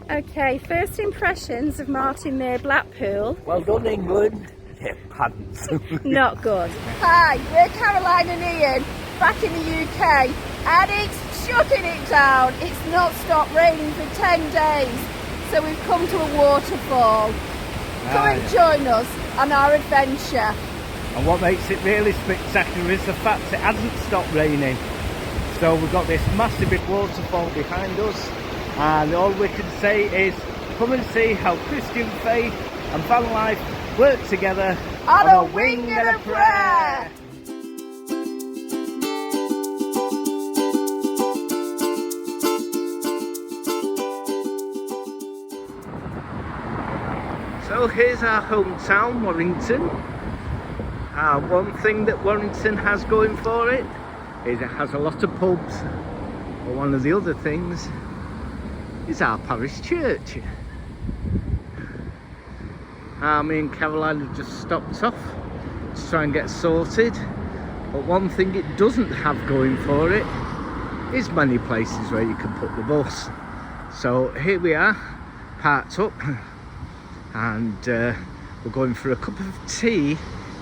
Okay, first impressions of Martin Mere Blackpool. Well done, England. Yeah, pants. Not good. Hi, we're Caroline and Ian, back in the UK, and it's shutting it down. It's not stopped raining for 10 days, so we've come to a waterfall. Come and join us on our adventure. And what makes it really spectacular is the fact it hasn't stopped raining. So we've got this massive big waterfall behind us, and all we can say is come and see how Christian faith and van life work together on a wing and a prayer. So here's our hometown, Warrington. One thing that Warrington has going for it is it has a lot of pubs, but one of the other things is our parish church. Me and Caroline have just stopped off to try and get sorted, but one thing it doesn't have going for it is many places where you can put the bus. So here we are, parked up, and we're going for a cup of tea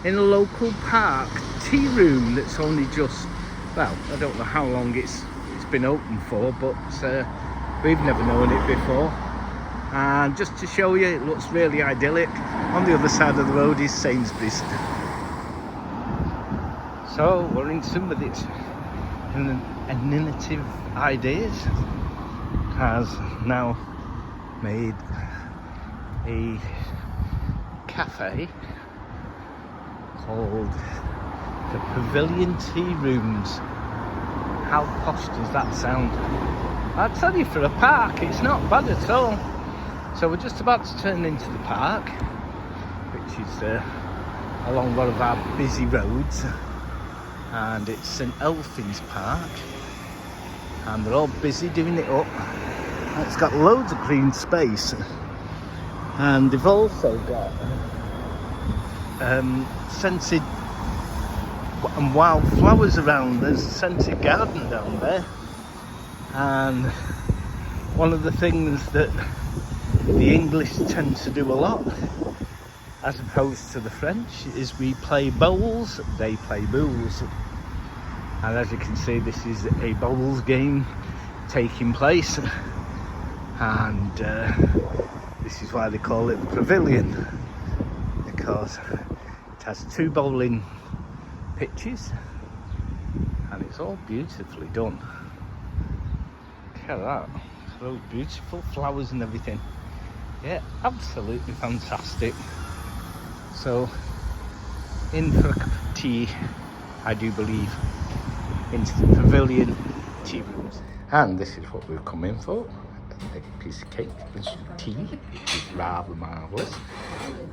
in a local park tea room that's only just, well, I don't know how long it's been open for, but we've never known it before. And just to show you, it looks really idyllic. On the other side of the road is Sainsbury's. So Warrington, with its innovative ideas, has now made a cafe called the Pavilion Tea Rooms. How posh does that sound? I tell you, for a park, it's not bad at all. So we're just about to turn into the park, which is along one of our busy roads, and it's St Elphin's Park, and they're all busy doing it up. And it's got loads of green space, and they've also got scented and wild flowers around. There's a scented garden down there, and one of the things that the English tend to do a lot, as opposed to the French, is we play bowls, they play bowls. And as you can see, this is a bowls game taking place, and this is why they call it the Pavilion, because it has 2 bowling pitches and it's all beautifully done. Look at that, those beautiful flowers and everything. Yeah, absolutely fantastic. So, in for a cup of tea, I do believe, into the Pavilion Tea Rooms. And this is what we've come in for. A piece of cake and some tea, which is rather marvellous.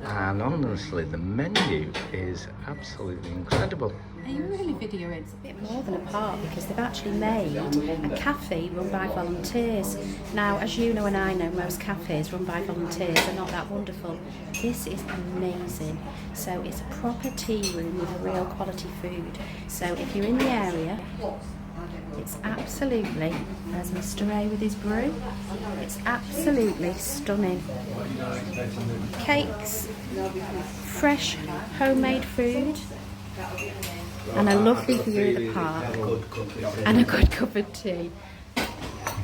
And honestly, the menu is absolutely incredible. Are you really videoing? It's a bit more than a park, because they've actually made a cafe run by volunteers. Now, as you know and I know, most cafes run by volunteers are not that wonderful. This is amazing. So it's a proper tea room with real quality food. So if you're in the area, it's absolutely, there's Mr. A with his brew, it's absolutely stunning. Cakes, fresh homemade food, and a lovely view of the park, and a good cup of tea.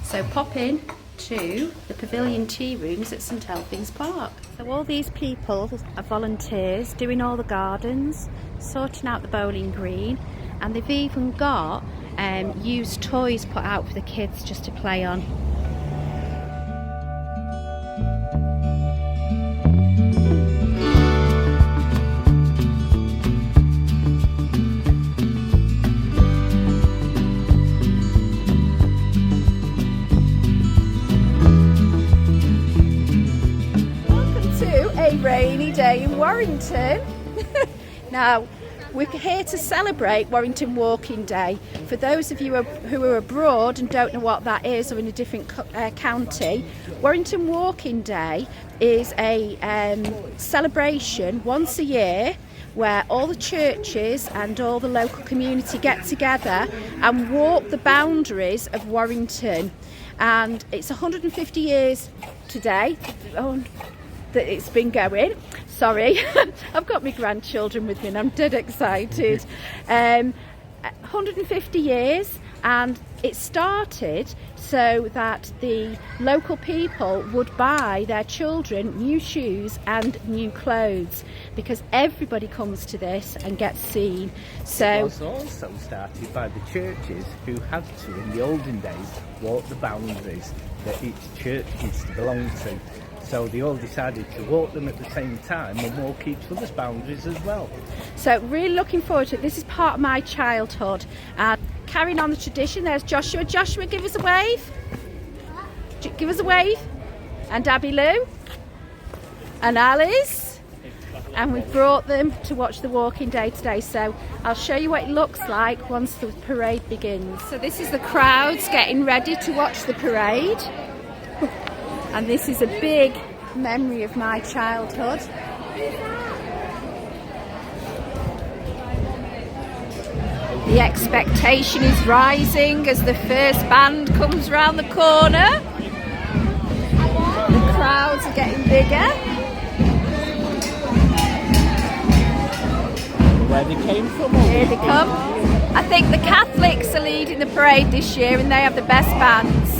So pop in to the Pavilion Tea Rooms at St Elphin's Park. So all these people are volunteers doing all the gardens, sorting out the bowling green, and they've even got used toys put out for the kids just to play on. Welcome to a rainy day in Warrington. Now, we're here to celebrate Warrington Walking Day. For those of you who are abroad and don't know what that is, or in a different county, Warrington Walking Day is a celebration once a year where all the churches and all the local community get together and walk the boundaries of Warrington. And it's 150 years today. That it's been going. Sorry, I've got my grandchildren with me and I'm dead excited. 150 years, and it started so that the local people would buy their children new shoes and new clothes, because everybody comes to this and gets seen. So it was also started by the churches, who had to, in the olden days, walk the boundaries that each church used to belong to. So they all decided to walk them at the same time and walk each other's boundaries as well. So really looking forward to it. This is part of my childhood. Carrying on the tradition, there's Joshua. Joshua, give us a wave. Give us a wave. And Abby Lou. And Alice. And we've brought them to watch the walking day today. So I'll show you what it looks like once the parade begins. So this is the crowds getting ready to watch the parade. And this is a big memory of my childhood. The expectation is rising as the first band comes round the corner. The crowds are getting bigger. Where they came from? Here they come. I think the Catholics are leading the parade this year and they have the best bands.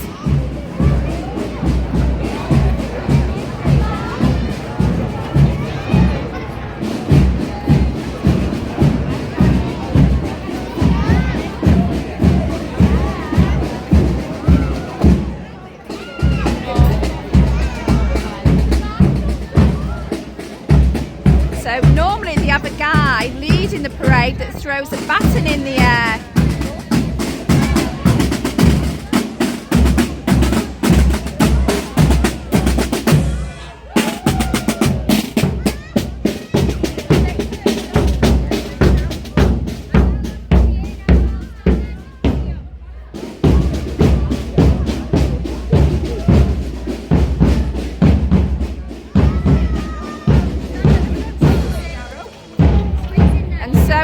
So normally they have a guy leading the parade that throws a baton in the air.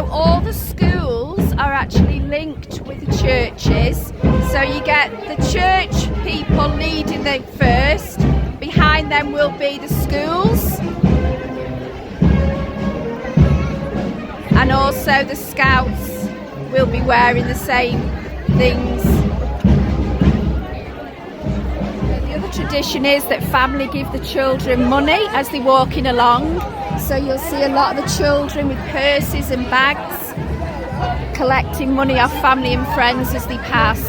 All the schools are actually linked with the churches, so you get the church people leading them first, behind them will be the schools, and also the scouts will be wearing the same things. The other tradition is that family give the children money as they're walking along. So you'll see a lot of the children with purses and bags collecting money off family and friends as they pass.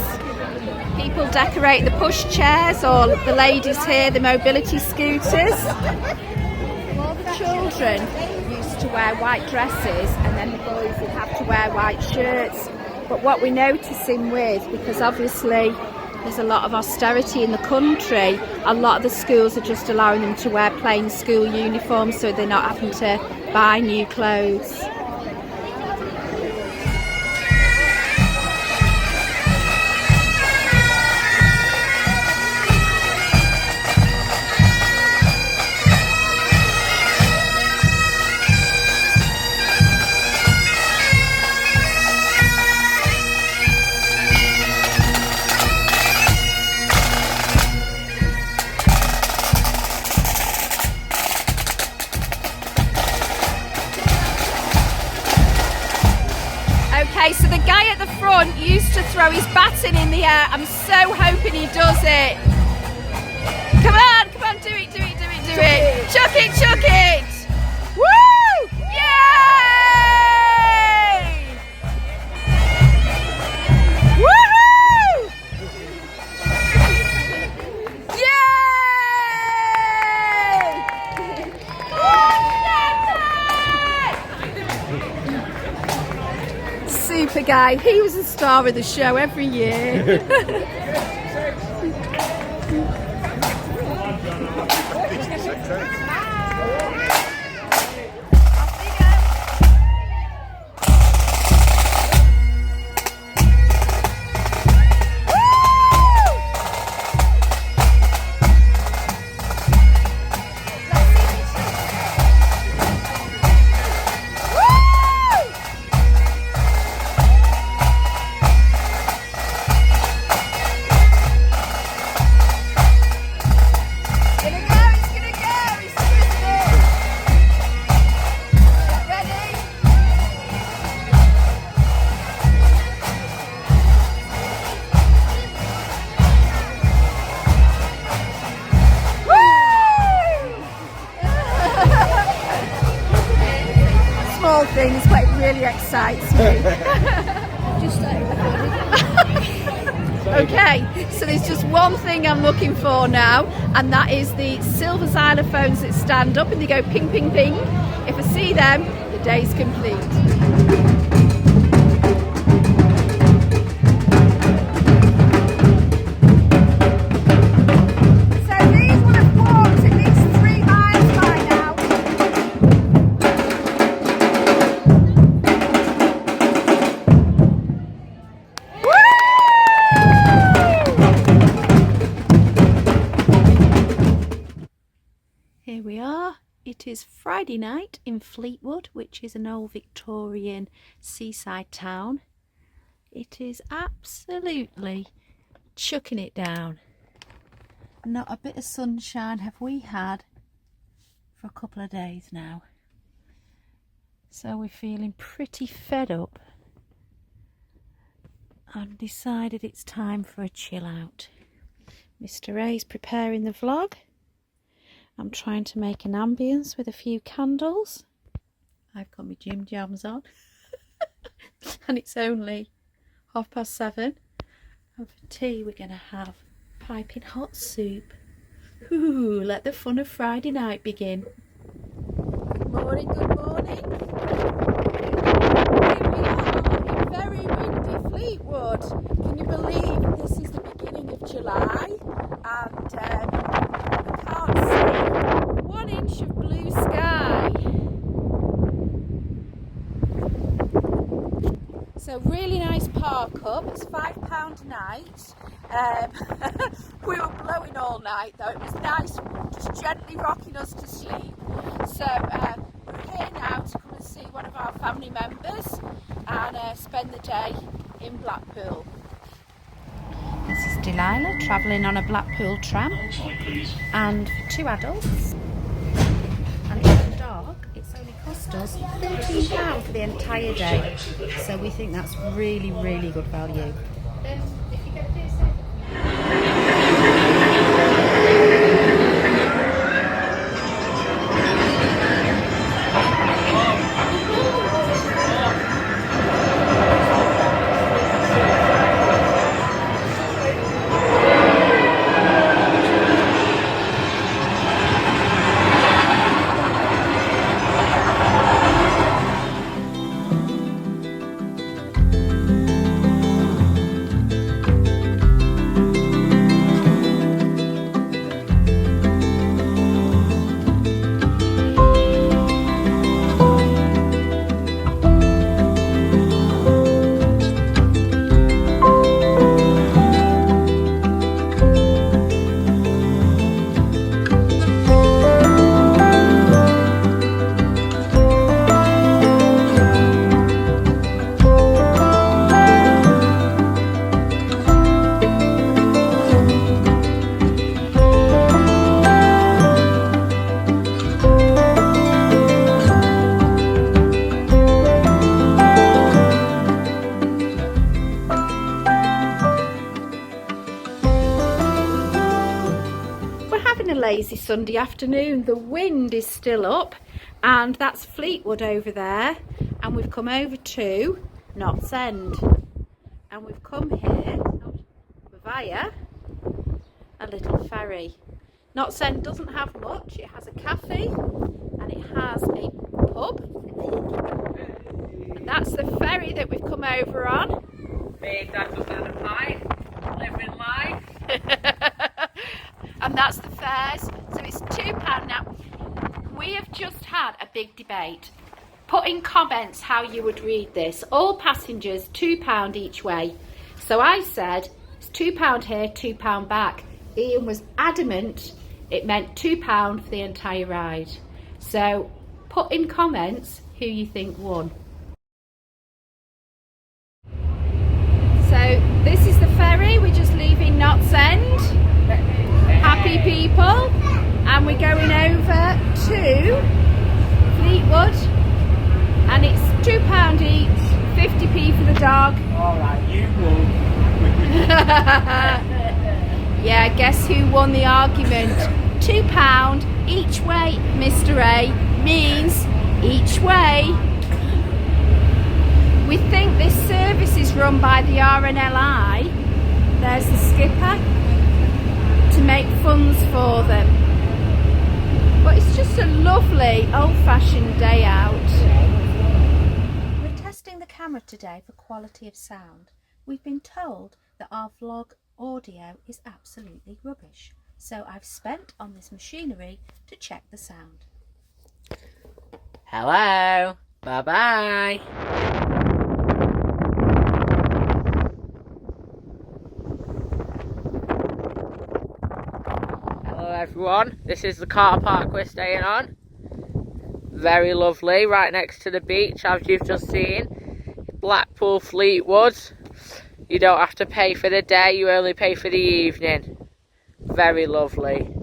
People decorate the push chairs, or the ladies here, the mobility scooters. All the children used to wear white dresses, and then the boys would have to wear white shirts. But what we're noticing with, because obviously there's a lot of austerity in the country, a lot of the schools are just allowing them to wear plain school uniforms, so they're not having to buy new clothes. Okay, so the guy at the front used to throw his baton in the air. I'm so hoping he does it. Come on, do it. Chuck it. Woo! Yay! Woohoo! Yay! Super guy. He was the star of the show every year. Small things, but it really excites me. Okay, so there's just one thing I'm looking for now, and that is the silver xylophones that stand up and they go ping, ping, ping. If I see them, the day's complete. Here we are. It is Friday night in Fleetwood, which is an old Victorian seaside town. It is absolutely chucking it down. Not a bit of sunshine have we had for a couple of days now. So we're feeling pretty fed up and decided it's time for a chill out. Mr. A's preparing the vlog. I'm trying to make an ambience with a few candles. I've got my gym jams on. And it's only 7:30. And for tea we're going to have piping hot soup. Ooh, let the fun of Friday night begin. Good morning, good morning. Here we are in very windy Fleetwood. Can you believe this is the beginning of July? And I can't see 1 inch of blue sky. So really nice park up. It's £5 a night. We were blowing all night though. It was nice, just gently rocking us to sleep. So we're here now to come and see one of our family members and spend the day in Blackpool. This is Delilah travelling on a Blackpool tram, and for 2 adults and 1 dog it's only cost us £13 for the entire day, so we think that's really good value. Lazy Sunday afternoon. The wind is still up, and that's Fleetwood over there, and we've come over to Knott's End, and we've come here via a little ferry. Knott's End doesn't have much. It has a cafe and it has a pub, and that's the ferry that we've come over on. Big that was on a pie, living life. And that's the fares, so it's £2 now. We have just had a big debate. Put in comments how you would read this. All passengers, £2 each way. So I said, it's £2 here, £2 back. Ian was adamant it meant £2 for the entire ride. So put in comments who you think won. So this is the ferry, we're just leaving Knott's End. Happy people. and we're going over to Fleetwood, and it's £2 each, 50p for the dog. Alright, you won. Yeah, guess who won the argument? £2 each way, Mr. A, means each way. We think this service is run by the RNLI. There's the skipper, to make funds for them. But it's just a lovely old-fashioned day out. We're testing the camera today for quality of sound. We've been told that our vlog audio is absolutely rubbish. So I've spent on this machinery to check the sound. Hello. Bye-bye. Hello everyone. This is the car park we're staying on. Very lovely, right next to the beach, as you've just seen. Blackpool Fleetwood. You don't have to pay for the day, you only pay for the evening. Very lovely.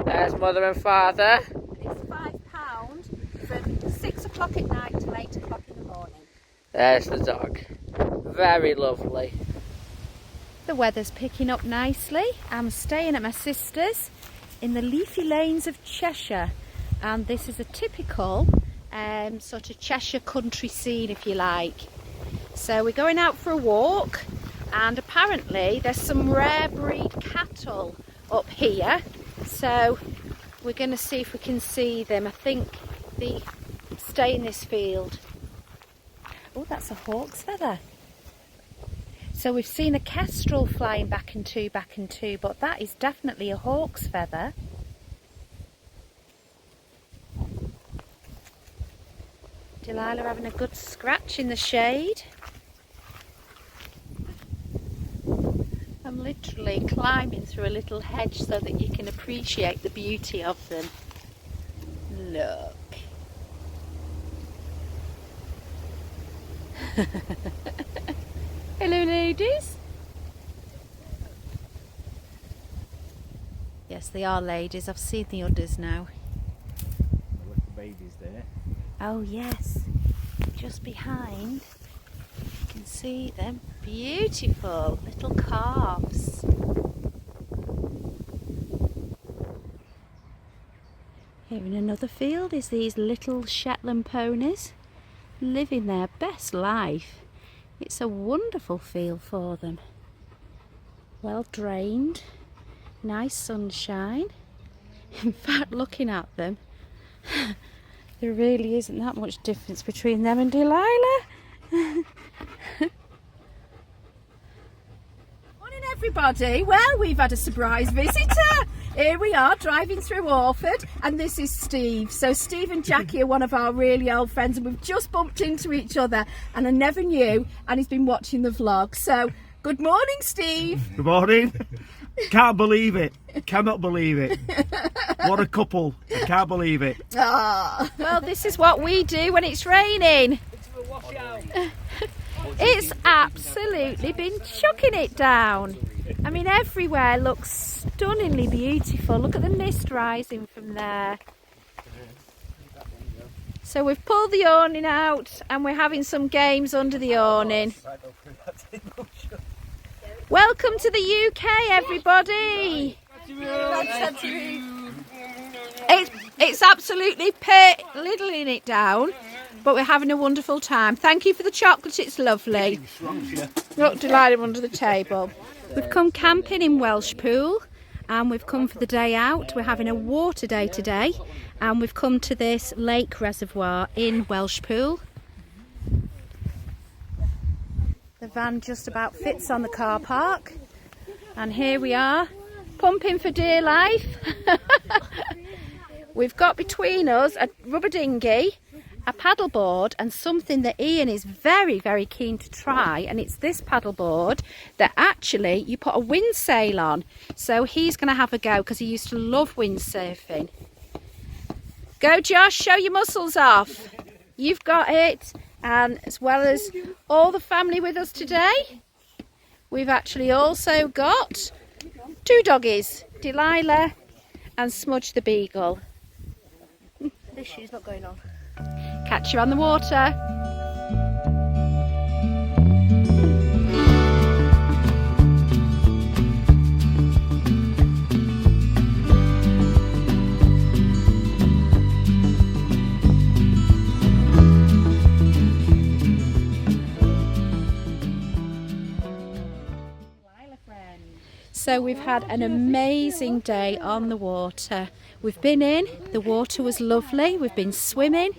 There's mother and father. It's £5 from 6 o'clock at night till 8 o'clock in the morning. There's the dog. Very lovely. The weather's picking up nicely. I'm staying at my sister's in the leafy lanes of Cheshire, and this is a typical sort of Cheshire country scene, if you like. So we're going out for a walk, and apparently there's some rare breed cattle up here, so we're going to see if we can see them. I think they stay in this field. Oh, that's a hawk's feather. So we've seen a kestrel flying back and two, but that is definitely a hawk's feather. Delilah having a good scratch in the shade. I'm literally climbing through a little hedge so that you can appreciate the beauty of them. Look. Hello ladies. Yes, they are ladies. I've seen the others now. The little babies there. Oh yes, just behind. You can see them. Beautiful little calves. Here in another field is these little Shetland ponies living their best life. It's a wonderful field for them. Well drained, nice sunshine. In fact, looking at them, there really isn't that much difference between them and Delilah. Morning everybody. Well, we've had a surprise visitor. Here we are driving through Orford, and this is Steve. So Steve and Jackie are one of our really old friends, and we've just bumped into each other, and I never knew, and he's been watching the vlog. So good morning, Steve. Good morning. Can't believe it. Cannot believe it. What a couple. I can't believe it. Oh, well, this is what we do when it's raining. It's absolutely been chucking it down. I mean, everywhere looks stunningly beautiful. Look at the mist rising from there. So we've pulled the awning out and we're having some games under the awning. Welcome to the UK, everybody. It's absolutely littling it down, but we're having a wonderful time. Thank you for the chocolate, it's lovely. Look, Delilah under the table. We've come camping in Welshpool, and we've come for the day out. We're having a water day today, and we've come to this lake reservoir in Welshpool. The van just about fits on the car park, and here we are, pumping for dear life. We've got between us a rubber dinghy, a paddleboard, and something that Ian is very, very keen to try, and it's this paddleboard that actually you put a windsail on. So he's going to have a go because he used to love windsurfing. Go Josh, show your muscles off. You've got it. And as well as all the family with us today, we've actually also got two doggies, Delilah and smudge the beagle. This shoe's not going on. Catch you on the water. So we've had an amazing day on the water. We've been in, the water was lovely, we've been swimming.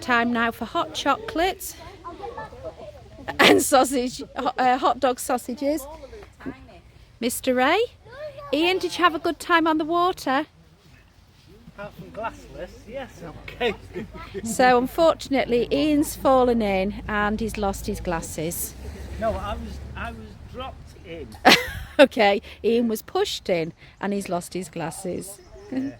Time now for hot chocolate and sausage, hot dog sausages. Mr. Ray, Ian, did you have a good time on the water? Apart from glassless, yes, okay. So unfortunately Ian's fallen in and he's lost his glasses. No, I was dropped in. Okay, Ian was pushed in and he's lost his glasses. Yeah.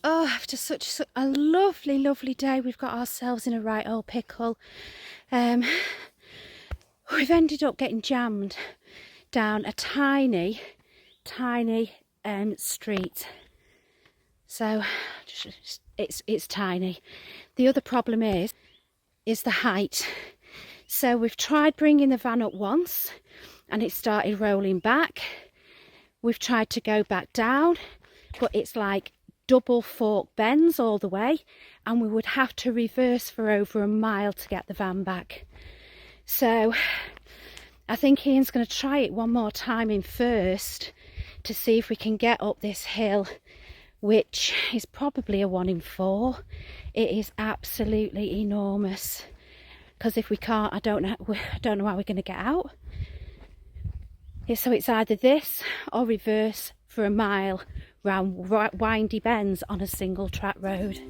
Oh, after such a lovely, lovely day, we've got ourselves in a right old pickle. We've ended up getting jammed down a tiny street. So it's tiny. The other problem is the height. So we've tried bringing the van up once and it started rolling back. We've tried to go back down, but it's like double fork bends all the way and we would have to reverse for over a mile to get the van back. So I think Ian's going to try it one more time in first to see if we can get up this hill, which is probably a 1 in 4. It is absolutely enormous. Because if we can't, I don't know how we're going to get out. So it's either this or reverse for a mile round windy bends on a single track road.